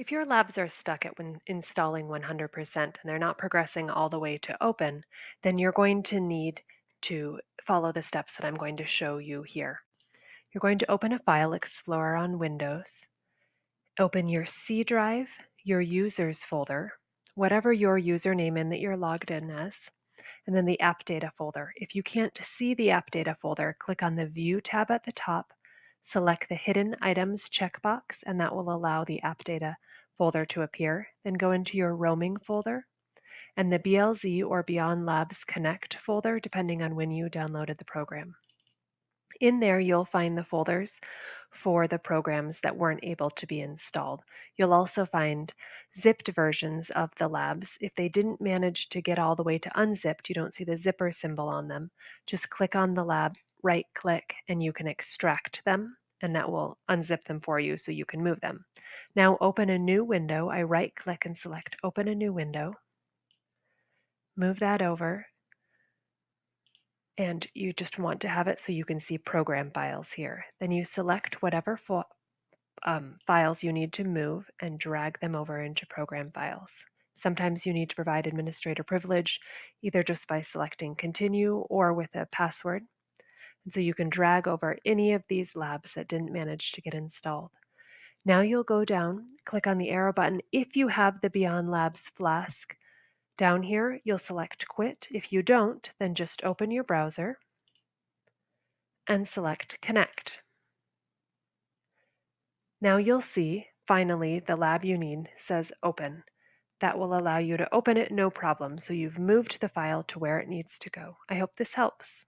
If your labs are stuck at when installing 100% and they're not progressing all the way to open, then you're going to need to follow the steps that I'm going to show you here. You're going to open a File Explorer on Windows, open your C drive, your users folder, whatever your username in that you're logged in as, and then the app data folder. If you can't see the app data folder, click on the View tab at the top, select the Hidden Items checkbox, and that will allow the app data folder to appear. Then go into your Roaming folder and the BLZ or BeyondLabz Connect folder, depending on when you downloaded the program. In there, you'll find the folders for the programs that weren't able to be installed. You'll also find zipped versions of the labs. If they didn't manage to get all the way to unzipped, you don't see the zipper symbol on them, just click on the lab, right click, and you can extract them, and that will unzip them for you so you can move them. Now open a new window. I right click and select Open a New Window. Move that over, and you just want to have it so you can see program files here. Then you select whatever files you need to move and drag them over into program files. Sometimes you need to provide administrator privilege, either just by selecting continue or with a password. And so you can drag over any of these labs that didn't manage to get installed. Now you'll go down, click on the arrow button. If you have the BeyondLabz Flask down here, you'll select quit. If you don't, then just open your browser and select connect. Now you'll see, finally, the lab you need says open. That will allow you to open it no problem, so you've moved the file to where it needs to go. I hope this helps.